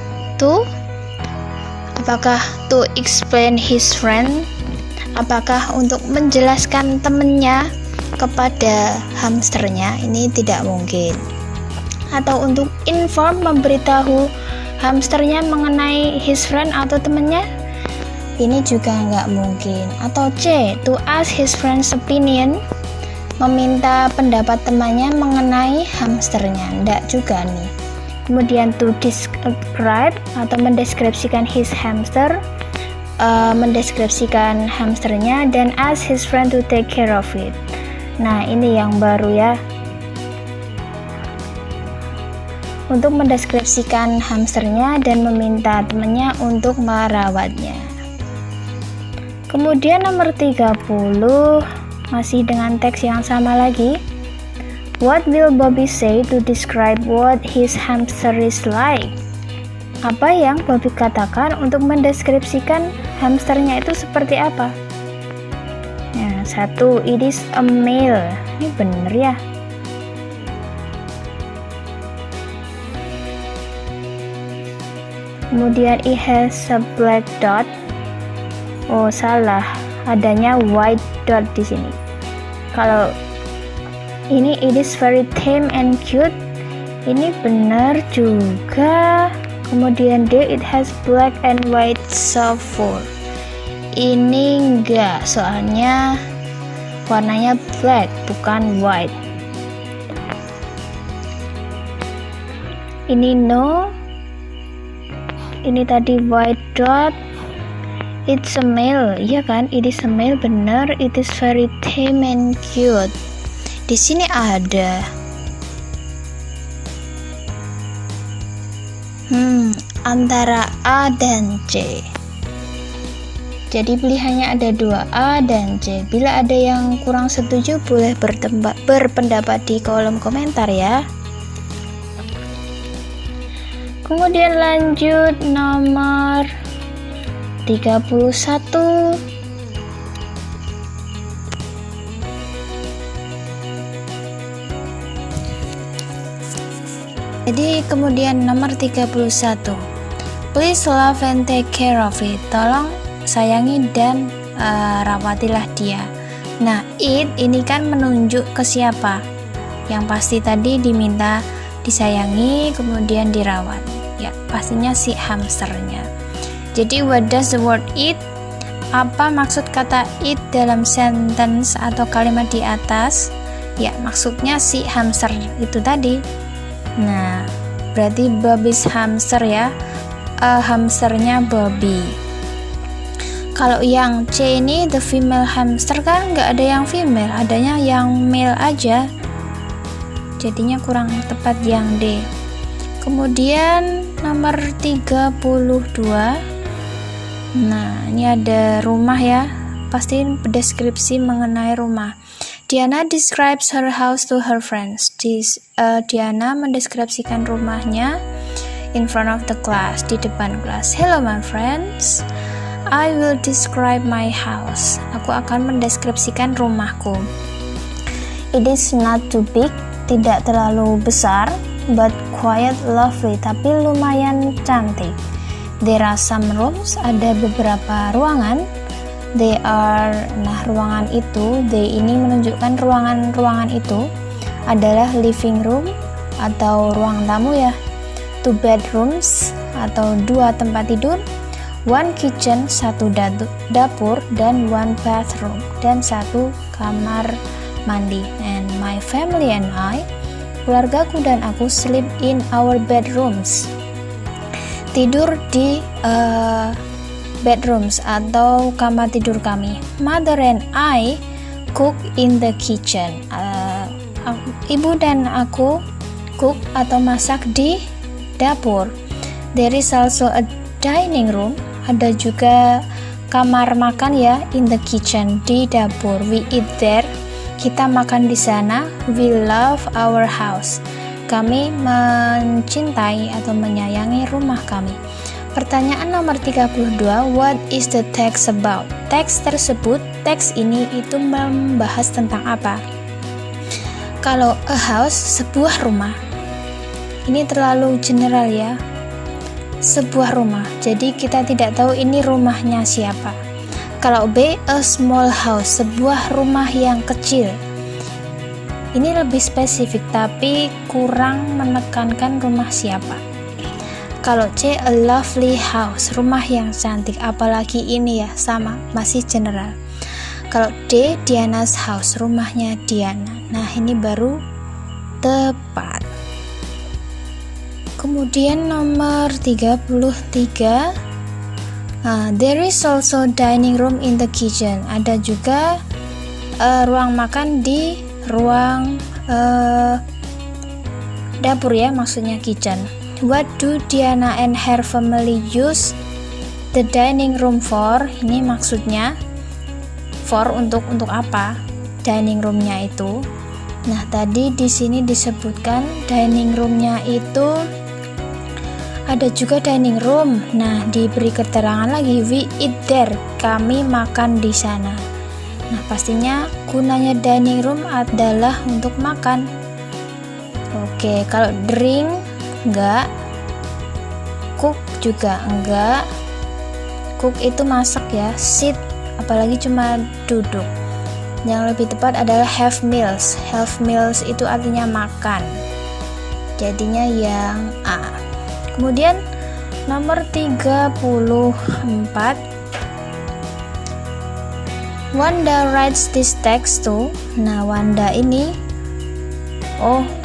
S1: Apakah to explain his friend? Apakah untuk menjelaskan temannya kepada hamsternya? Ini tidak mungkin. Atau untuk inform, memberitahu hamsternya mengenai his friend atau temannya? Ini juga nggak mungkin. Atau C, to ask his friend's opinion, meminta pendapat temannya mengenai hamsternya. Nggak juga nih. Kemudian to describe atau mendeskripsikan his hamster, mendeskripsikan hamsternya, dan ask his friend to take care of it. Nah, ini yang baru ya. Untuk mendeskripsikan hamsternya dan meminta temannya untuk merawatnya. Kemudian nomor 30, masih dengan teks yang sama lagi. What will Bobby say to describe what his hamster is like? Apa yang Bobby katakan untuk mendeskripsikan hamsternya itu seperti apa? Nah, 1, it is a male. Ini bener ya. Kemudian it has a black dot. Oh, salah. Adanya white dot di sini. Kalau ini it is very tame and cute. Ini benar juga. Kemudian D, it has black and white soft fur. Ini enggak, soalnya warnanya black bukan white. Ini no. Ini tadi white dot. It's a male, iya kan? It is a male, benar. It is very tame and cute. Di sini ada antara A dan C. Jadi pilihannya ada 2, A dan C. Bila ada yang kurang setuju, boleh berpendapat di kolom komentar ya. Kemudian lanjut nomor 31. Jadi kemudian nomor 31. Please love and take care of it. Tolong sayangi dan rawatilah dia. Nah, it ini kan menunjuk ke siapa? Yang pasti tadi diminta disayangi kemudian dirawat. Ya, pastinya si hamsternya. Jadi what does the word it? Apa maksud kata it dalam sentence atau kalimat di atas? Ya, maksudnya si hamster itu tadi. Nah, berarti Bobby's hamster ya. Hamsternya Bobby. Kalau yang C ini the female hamster kan nggak ada yang female, adanya yang male aja. Jadinya kurang tepat yang D. Kemudian nomor 32. Nah, ini ada rumah ya. Pasti deskripsi mengenai rumah. Diana describes her house to her friends. Diana mendeskripsikan rumahnya in front of the class, di depan kelas. Hello my friends. I will describe my house. Aku akan mendeskripsikan rumahku. It is not too big, tidak terlalu besar, but quite lovely, tapi lumayan cantik. There are some rooms, ada beberapa ruangan. They are, nah ruangan itu, they ini menunjukkan ruangan-ruangan itu adalah living room atau ruang tamu ya. 2 bedrooms atau 2 tempat tidur, 1 kitchen, 1 dapur, dan 1 bathroom, dan 1 kamar mandi. And my family and I, keluargaku dan aku, sleep in our bedrooms. Tidur di bedrooms atau kamar tidur kami. Mother and I cook in the kitchen. Ibu dan aku cook atau masak di dapur. There is also a dining room. Ada juga kamar makan ya, in the kitchen, di dapur. We eat there. Kita makan di sana. We love our house. Kami mencintai atau menyayangi rumah kami. Pertanyaan nomor 32, what is the text about? Teks tersebut, teks ini itu membahas tentang apa? Kalau a house, sebuah rumah. Ini terlalu general ya. Sebuah rumah. Jadi kita tidak tahu ini rumahnya siapa. Kalau B, a small house, sebuah rumah yang kecil. Ini lebih spesifik tapi kurang menekankan rumah siapa. Kalau C, a lovely house, rumah yang cantik, apalagi ini ya, sama, masih general. Kalau D, Diana's house, rumahnya Diana. Nah, ini baru tepat. Kemudian nomor 33, there is also dining room in the kitchen. Ada juga ruang makan di ruang dapur ya, maksudnya kitchen. What do Diana and her family use the dining room for? Ini maksudnya for untuk apa? Dining roomnya itu. Nah, tadi di sini disebutkan dining roomnya itu ada juga dining room. Nah, diberi keterangan lagi, we eat there, kami makan di sana. Nah, pastinya gunanya dining room adalah untuk makan. Oke, kalau drink enggak, cook juga enggak. Cook itu masak ya, sit apalagi cuma duduk. Yang lebih tepat adalah have meals. Have meals itu artinya makan. Jadinya yang A. Kemudian nomor 34, Wanda writes this text too. Nah, Wanda ini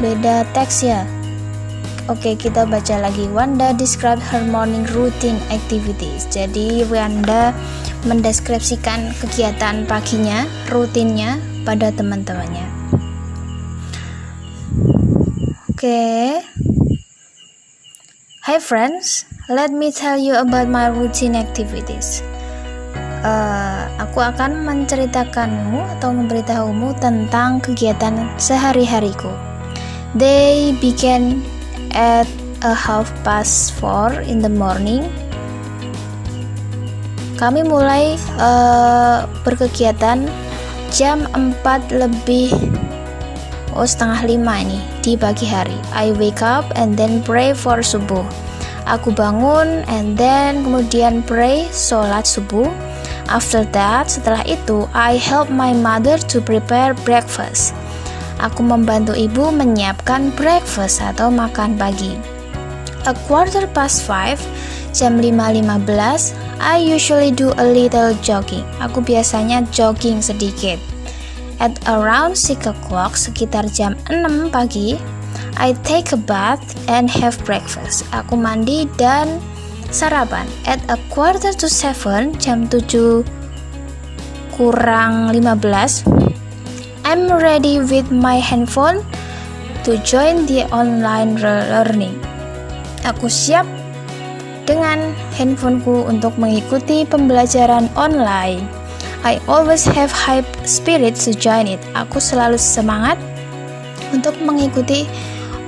S1: beda teks ya. Oke, kita baca lagi. Wanda describe her morning routine activities. Jadi Wanda mendeskripsikan kegiatan paginya, rutinnya pada teman-temannya. Oke. Hi friends, let me tell you about my routine activities. Aku akan menceritakanmu atau memberitahumu tentang kegiatan sehari-hariku. They began at 4:30 in the morning. Kami mulai berkegiatan jam 4:45 ini di pagi hari. I wake up and then pray for subuh. Aku bangun and then kemudian pray, sholat subuh. After that, setelah itu, I help my mother to prepare breakfast. Aku membantu ibu menyiapkan breakfast atau makan pagi. 5:15, jam 5:15, I usually do a little jogging. Aku biasanya jogging sedikit. At around 6 o'clock, sekitar jam 6 pagi, I take a bath and have breakfast. Aku mandi dan sarapan. At 6:45, jam 7:15, I'm ready with my handphone to join the online learning. Aku siap dengan handphoneku untuk mengikuti pembelajaran online. I always have high spirits to join it. Aku selalu semangat untuk mengikuti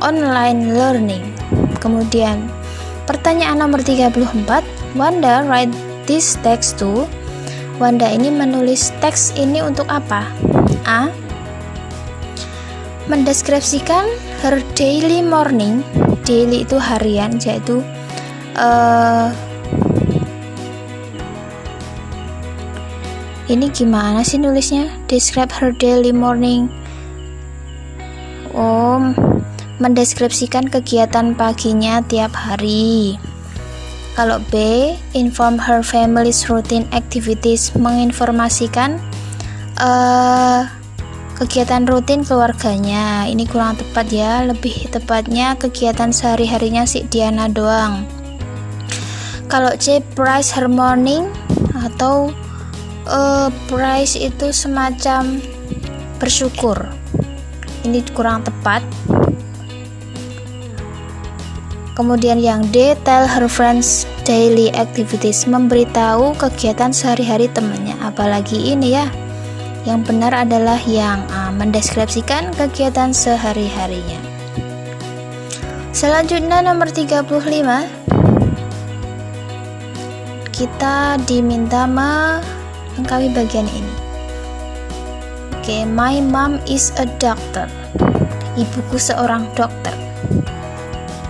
S1: online learning. Kemudian pertanyaan nomor 34, Wanda write this text to. Wanda ini menulis teks ini untuk apa? A. Mendeskripsikan her daily morning. Daily itu harian, yaitu ini gimana sih nulisnya? Describe her daily morning. Mendeskripsikan kegiatan paginya tiap hari. Kalau B, inform her family's routine activities, menginformasikan kegiatan rutin keluarganya. Ini kurang tepat ya, lebih tepatnya kegiatan sehari-harinya si Diana doang. Kalau C, praise her morning, atau praise itu semacam bersyukur. Ini kurang tepat. Kemudian yang D, tell her friends daily activities, memberitahu kegiatan sehari-hari temannya. Apalagi ini ya, yang benar adalah yang A, mendeskripsikan kegiatan sehari-harinya. Selanjutnya nomor 35, kita diminta melengkapi bagian ini. Oke, my mom is a doctor. Ibuku seorang dokter.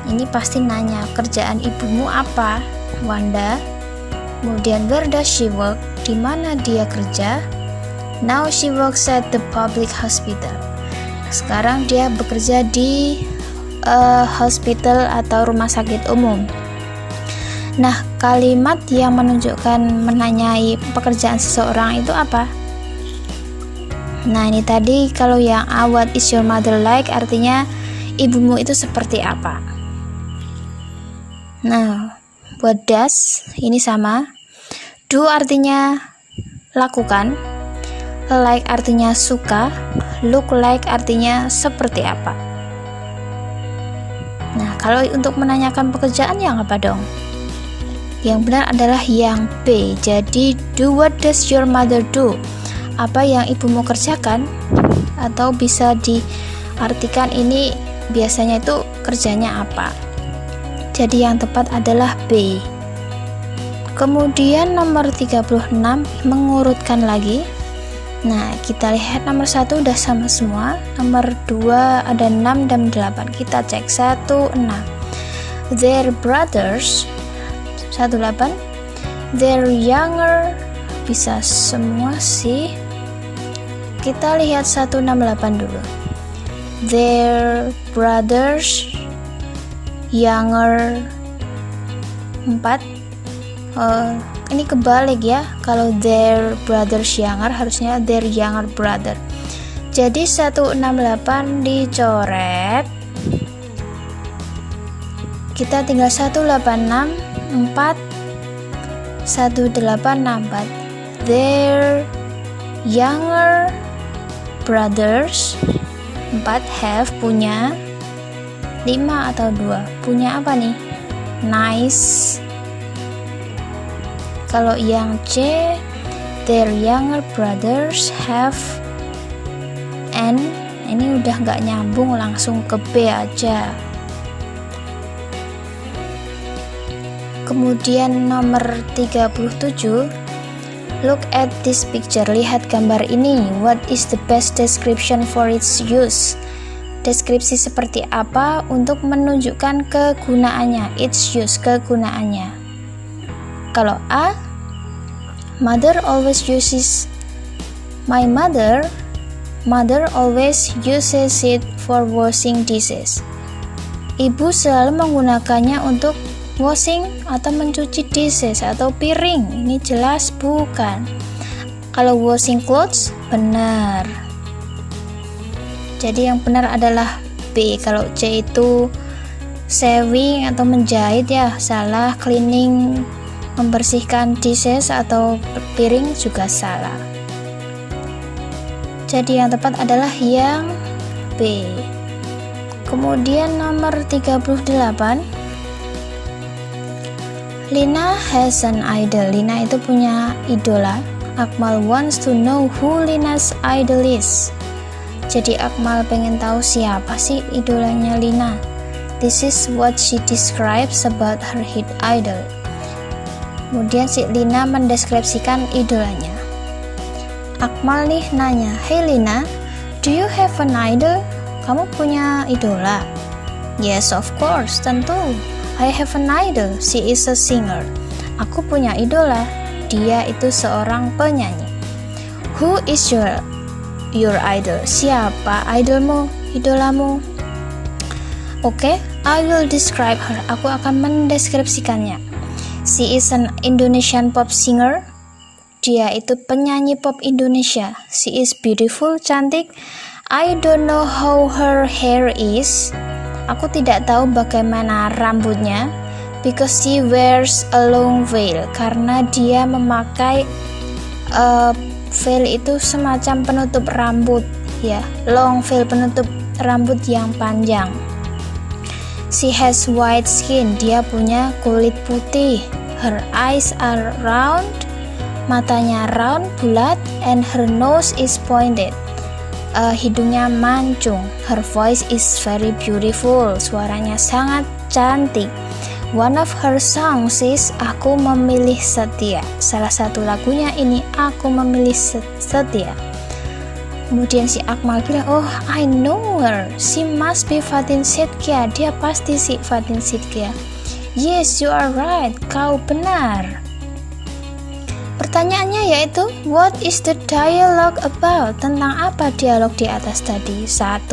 S1: Ini pasti nanya, kerjaan ibumu apa, Wanda? Kemudian, where does she work? Di mana dia kerja? Now she works at the public hospital. Sekarang dia bekerja di hospital atau rumah sakit umum. Nah, kalimat yang menunjukkan menanyai pekerjaan seseorang itu apa? Nah, ini tadi kalau yang A, what is your mother like, artinya ibumu itu seperti apa. Nah, what does ini sama. Do artinya lakukan, like artinya suka, look like artinya seperti apa. Nah, kalau untuk menanyakan pekerjaan yang apa dong? Yang benar adalah yang B. Jadi, do what does your mother do? Apa yang ibumu kerjakan? Atau bisa diartikan ini biasanya itu kerjanya apa? Jadi yang tepat adalah B. Kemudian nomor 36, mengurutkan lagi. Nah, kita lihat nomor 1 udah sama semua. Nomor 2 ada 6 dan 8. Kita cek 1, 6. Their brothers 18. Their younger, bisa semua sih. Kita lihat 168 dulu. Their brothers younger 4. Ini kebalik ya, kalau their brothers younger harusnya their younger brother. Jadi 168 dicoret, kita tinggal 186 4 1864. their younger brothers. 4 have punya, 5 atau 2 punya apa nih? Nice. Kalau yang C, their younger brothers have and, ini udah nggak nyambung, langsung ke B aja. Kemudian nomor 37, look at this picture, lihat gambar ini. What is the best description for its use? Deskripsi seperti apa untuk menunjukkan kegunaannya, its use, kegunaannya. Kalau A, mother always uses, my mother always uses it for washing dishes. Ibu selalu menggunakannya untuk washing atau mencuci dishes atau piring. Ini jelas bukan. Kalau washing clothes, benar. Jadi yang benar adalah B. Kalau C itu sewing atau menjahit ya, salah. Cleaning, membersihkan dishes atau piring juga salah. Jadi yang tepat adalah yang B. Kemudian nomor 38, Lina has an idol. Lina itu punya idola. Akmal wants to know who Lina's idol is. Jadi Akmal pengen tahu siapa sih idolanya Lina. This is what she describes about her hit idol. Kemudian si Lina mendeskripsikan idolanya. Akmal nih nanya, hey Lina, do you have an idol? Kamu punya idola? Yes, of course, tentu. I have an idol, she is a singer. Aku punya idola, dia itu seorang penyanyi. Who is your idol? Siapa idolmu, idolamu? Oke, I will describe her. Aku akan mendeskripsikannya. She is an Indonesian pop singer. Dia itu penyanyi pop Indonesia. She is beautiful, cantik. I don't know how her hair is. Aku tidak tahu bagaimana rambutnya. Because she wears a long veil. Karena dia memakai veil itu semacam penutup rambut, ya. Long veil, penutup rambut yang panjang. She has white skin. Dia punya kulit putih. Her eyes are round. Matanya round, bulat, and her nose is pointed. Hidungnya mancung. Her voice is very beautiful. Suaranya sangat cantik. One of her songs is Aku Memilih Setia. Salah satu lagunya ini Aku Memilih Setia. Kemudian si Akmal bilang, oh I know her. She must be Fatin Shidqia. Dia pasti si Fatin Shidqia. Yes, you are right. Kau benar. Pertanyaannya yaitu, what is the dialogue about? Tentang apa dialog di atas tadi? 1.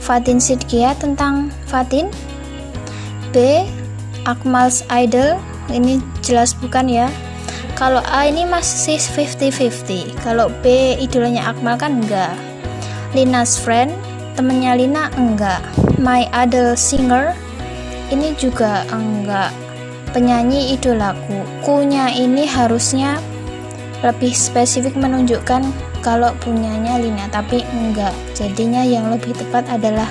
S1: Fatin Shidqia tentang Fatin. B. Akmal's idol. Ini jelas bukan ya. Kalau A ini masih 50-50. Kalau B idolanya Akmal kan enggak. Lina's friend, temennya Lina enggak. My idol singer, ini juga enggak. Penyanyi idolaku. Ku-nya ini harusnya lebih spesifik menunjukkan kalau punyanya Lina, tapi enggak. Jadinya yang lebih tepat adalah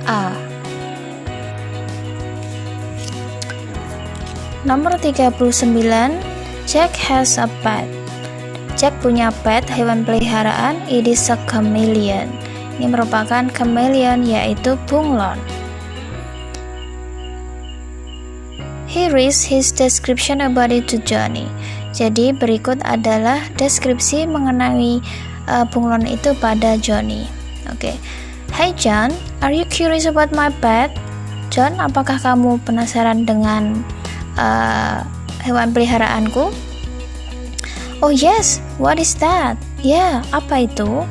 S1: A. Nomor 39, Jack has a pet. Jack punya pet, hewan peliharaan. It is a chameleon. Ini merupakan chameleon, yaitu bunglon. Here is his description about it to Johnny. Jadi berikut adalah deskripsi mengenai bunglon itu pada Johnny. Oke. Hey John, are you curious about my pet? John, apakah kamu penasaran dengan hewan peliharaanku? Oh yes, what is that? Ya, apa itu?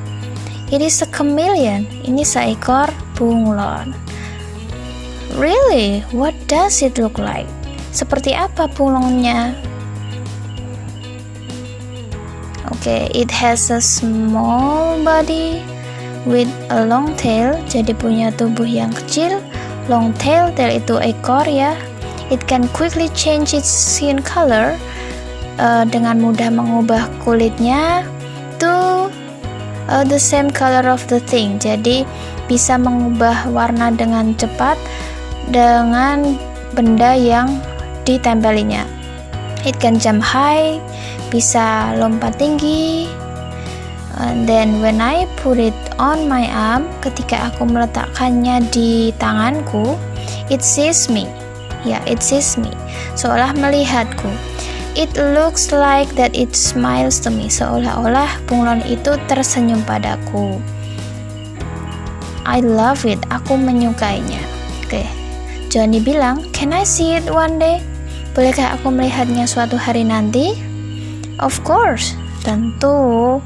S1: It is a chameleon. Ini seekor bunglon. Really? What does it look like? Seperti apa bunglonnya? Oke, it has a small body with a long tail. Jadi punya tubuh yang kecil. Long tail, tail itu ekor ya. It can quickly change its skin color. dengan mudah mengubah kulitnya to the same color of the thing. Jadi bisa mengubah warna dengan cepat dengan benda yang ditempelinya. It can jump high, bisa lompat tinggi. And then when I put it on my arm, ketika aku meletakkannya di tanganku, it sees me. Ya, it sees me. Seolah melihatku. It looks like that it smiles to me. Seolah-olah bunglon itu tersenyum padaku. I love it. Aku menyukainya. Oke. Johnny bilang, "Can I see it one day?" Bolehkah aku melihatnya suatu hari nanti? Of course. Tentu.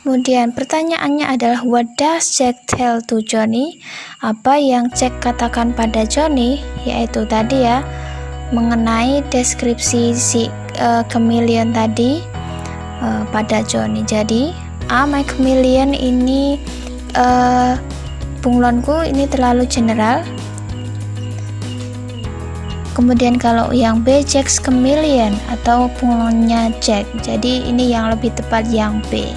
S1: Kemudian pertanyaannya adalah, what does Jack tell to Johnny? Apa yang Jack katakan pada Johnny? Yaitu tadi ya, mengenai deskripsi si chameleon tadi pada Johnny. Jadi my chameleon ini bunglonku ini terlalu general. Kemudian kalau yang B, Jack's chameleon atau bunglonnya Jack. Jadi ini yang lebih tepat yang B.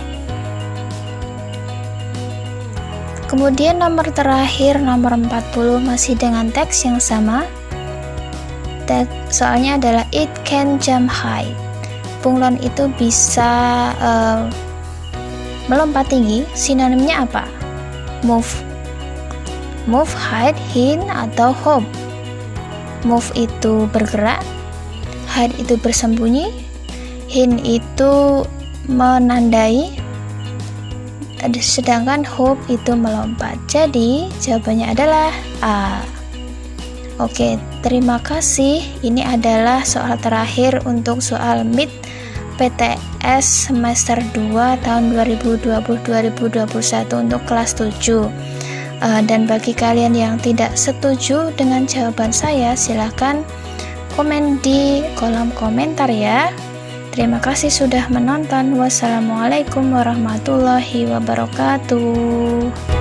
S1: Kemudian nomor terakhir, nomor 40, masih dengan teks yang sama. Soalnya adalah it can jump high. Bunglon itu bisa melompat tinggi. Sinonimnya apa? Move, hide, hint, atau hop. Move itu bergerak, hide itu bersembunyi, hint itu menandai, sedangkan hop itu melompat. Jadi jawabannya adalah A. Oke, terima kasih. Ini adalah soal terakhir untuk soal MIT PTS semester 2 tahun 2020-2021 untuk kelas 7. Dan bagi kalian yang tidak setuju dengan jawaban saya, silahkan komen di kolom komentar ya. Terima kasih sudah menonton. Wassalamualaikum warahmatullahi wabarakatuh.